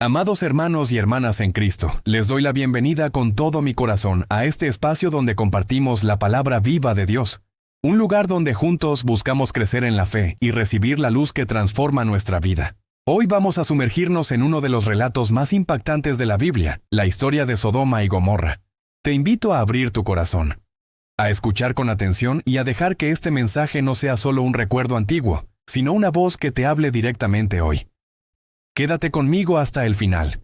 Amados hermanos y hermanas en Cristo, les doy la bienvenida con todo mi corazón a este espacio donde compartimos la palabra viva de Dios. Un lugar donde juntos buscamos crecer en la fe y recibir la luz que transforma nuestra vida. Hoy vamos a sumergirnos en uno de los relatos más impactantes de la Biblia, la historia de Sodoma y Gomorra. Te invito a abrir tu corazón, a escuchar con atención y a dejar que este mensaje no sea solo un recuerdo antiguo, sino una voz que te hable directamente hoy. Quédate conmigo hasta el final,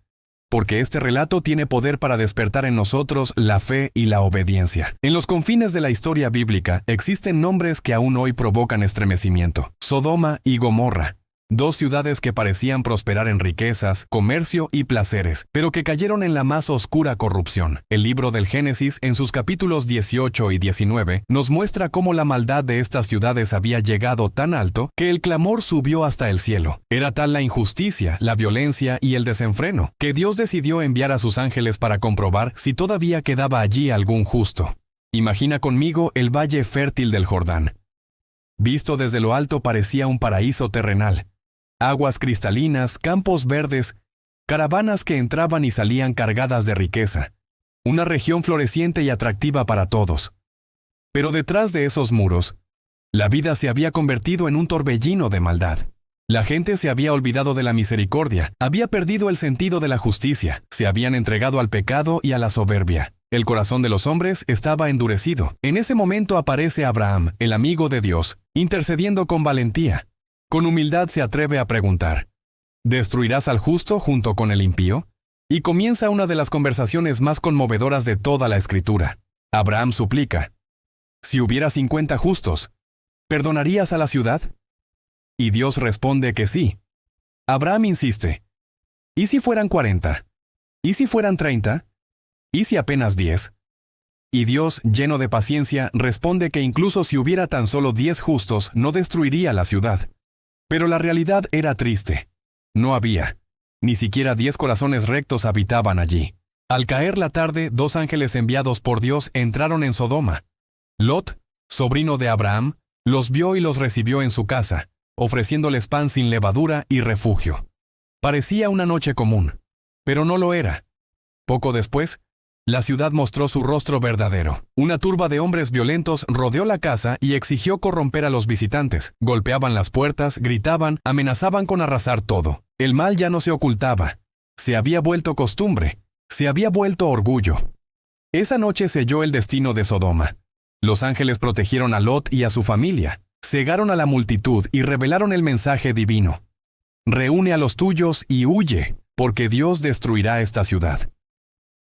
porque este relato tiene poder para despertar en nosotros la fe y la obediencia. En los confines de la historia bíblica existen nombres que aún hoy provocan estremecimiento: Sodoma y Gomorra. Dos ciudades que parecían prosperar en riquezas, comercio y placeres, pero que cayeron en la más oscura corrupción. El libro del Génesis, en sus capítulos 18 y 19, nos muestra cómo la maldad de estas ciudades había llegado tan alto que el clamor subió hasta el cielo. Era tal la injusticia, la violencia y el desenfreno, que Dios decidió enviar a sus ángeles para comprobar si todavía quedaba allí algún justo. Imagina conmigo el valle fértil del Jordán. Visto desde lo alto parecía un paraíso terrenal. Aguas cristalinas, campos verdes, caravanas que entraban y salían cargadas de riqueza. Una región floreciente y atractiva para todos. Pero detrás de esos muros, la vida se había convertido en un torbellino de maldad. La gente se había olvidado de la misericordia, había perdido el sentido de la justicia, se habían entregado al pecado y a la soberbia. El corazón de los hombres estaba endurecido. En ese momento aparece Abraham, el amigo de Dios, intercediendo con valentía. Con humildad se atreve a preguntar: ¿destruirás al justo junto con el impío? Y comienza una de las conversaciones más conmovedoras de toda la Escritura. Abraham suplica: si hubiera 50 justos, ¿perdonarías a la ciudad? Y Dios responde que sí. Abraham insiste: ¿y si fueran 40? ¿Y si fueran 30? ¿Y si apenas 10? Y Dios, lleno de paciencia, responde que incluso si hubiera tan solo 10 justos, no destruiría la ciudad. Pero la realidad era triste. No había. Ni siquiera 10 corazones rectos habitaban allí. Al caer la tarde, 2 ángeles enviados por Dios entraron en Sodoma. Lot, sobrino de Abraham, los vio y los recibió en su casa, ofreciéndoles pan sin levadura y refugio. Parecía una noche común, pero no lo era. Poco después, la ciudad mostró su rostro verdadero. Una turba de hombres violentos rodeó la casa y exigió corromper a los visitantes. Golpeaban las puertas, gritaban, amenazaban con arrasar todo. El mal ya no se ocultaba. Se había vuelto costumbre. Se había vuelto orgullo. Esa noche selló el destino de Sodoma. Los ángeles protegieron a Lot y a su familia. Cegaron a la multitud y revelaron el mensaje divino: reúne a los tuyos y huye, porque Dios destruirá esta ciudad.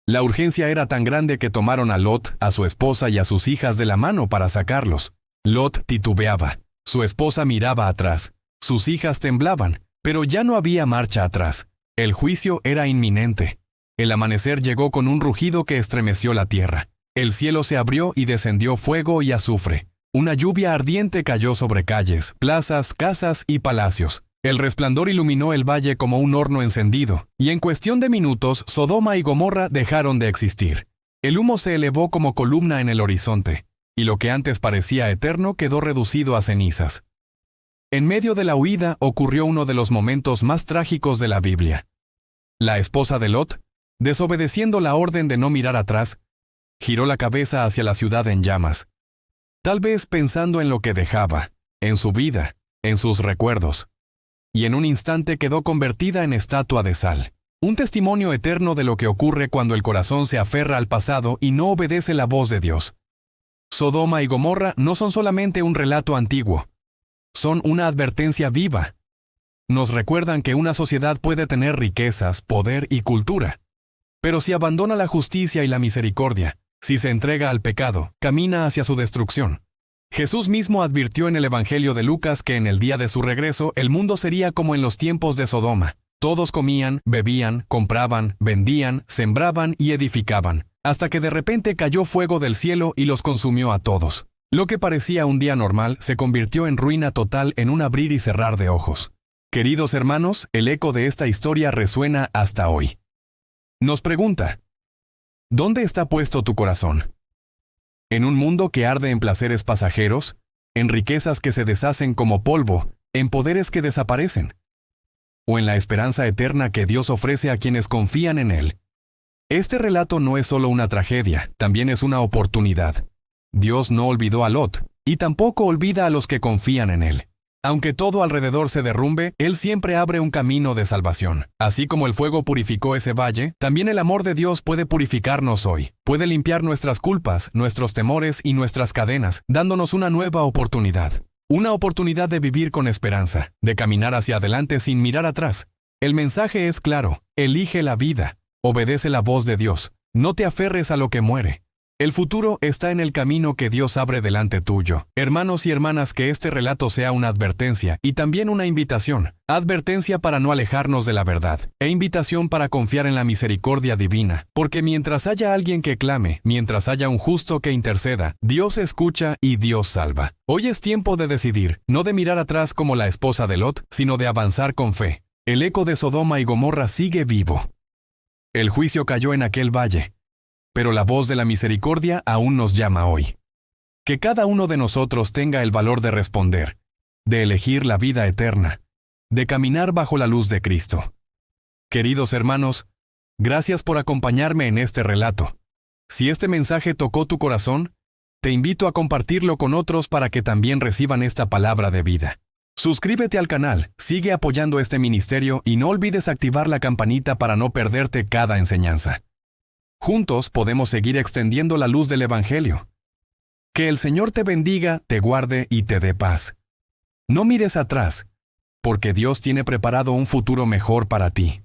La urgencia era tan grande que tomaron a Lot, a su esposa y a sus hijas de la mano para sacarlos. Lot titubeaba. Su esposa miraba atrás. Sus hijas temblaban, pero ya no había marcha atrás. El juicio era inminente. El amanecer llegó con un rugido que estremeció la tierra. El cielo se abrió y descendió fuego y azufre. Una lluvia ardiente cayó sobre calles, plazas, casas y palacios. El resplandor iluminó el valle como un horno encendido, y en cuestión de minutos Sodoma y Gomorra dejaron de existir. El humo se elevó como columna en el horizonte, y lo que antes parecía eterno quedó reducido a cenizas. En medio de la huida ocurrió uno de los momentos más trágicos de la Biblia. La esposa de Lot, desobedeciendo la orden de no mirar atrás, giró la cabeza hacia la ciudad en llamas, tal vez pensando en lo que dejaba, en su vida, en sus recuerdos. Y en un instante quedó convertida en estatua de sal. Un testimonio eterno de lo que ocurre cuando el corazón se aferra al pasado y no obedece la voz de Dios. Sodoma y Gomorra no son solamente un relato antiguo. Son una advertencia viva. Nos recuerdan que una sociedad puede tener riquezas, poder y cultura. Pero si abandona la justicia y la misericordia, si se entrega al pecado, camina hacia su destrucción. Jesús mismo advirtió en el Evangelio de Lucas que en el día de su regreso el mundo sería como en los tiempos de Sodoma. Todos comían, bebían, compraban, vendían, sembraban y edificaban, hasta que de repente cayó fuego del cielo y los consumió a todos. Lo que parecía un día normal se convirtió en ruina total en un abrir y cerrar de ojos. Queridos hermanos, el eco de esta historia resuena hasta hoy. Nos pregunta: ¿dónde está puesto tu corazón? ¿En un mundo que arde en placeres pasajeros, en riquezas que se deshacen como polvo, en poderes que desaparecen? o en la esperanza eterna que Dios ofrece a quienes confían en Él. Este relato no es solo una tragedia, también es una oportunidad. Dios no olvidó a Lot, y tampoco olvida a los que confían en Él. Aunque todo alrededor se derrumbe, Él siempre abre un camino de salvación. Así como el fuego purificó ese valle, también el amor de Dios puede purificarnos hoy. Puede limpiar nuestras culpas, nuestros temores y nuestras cadenas, dándonos una nueva oportunidad. Una oportunidad de vivir con esperanza, de caminar hacia adelante sin mirar atrás. El mensaje es claro: elige la vida, obedece la voz de Dios, no te aferres a lo que muere. El futuro está en el camino que Dios abre delante tuyo. Hermanos y hermanas, que este relato sea una advertencia y también una invitación. Advertencia para no alejarnos de la verdad, e invitación para confiar en la misericordia divina. Porque mientras haya alguien que clame, mientras haya un justo que interceda, Dios escucha y Dios salva. Hoy es tiempo de decidir, no de mirar atrás como la esposa de Lot, sino de avanzar con fe. El eco de Sodoma y Gomorra sigue vivo. El juicio cayó en aquel valle, pero la voz de la misericordia aún nos llama hoy. Que cada uno de nosotros tenga el valor de responder, de elegir la vida eterna, de caminar bajo la luz de Cristo. Queridos hermanos, gracias por acompañarme en este relato. Si este mensaje tocó tu corazón, te invito a compartirlo con otros para que también reciban esta palabra de vida. Suscríbete al canal, sigue apoyando este ministerio y no olvides activar la campanita para no perderte cada enseñanza. Juntos podemos seguir extendiendo la luz del Evangelio. Que el Señor te bendiga, te guarde y te dé paz. No mires atrás, porque Dios tiene preparado un futuro mejor para ti.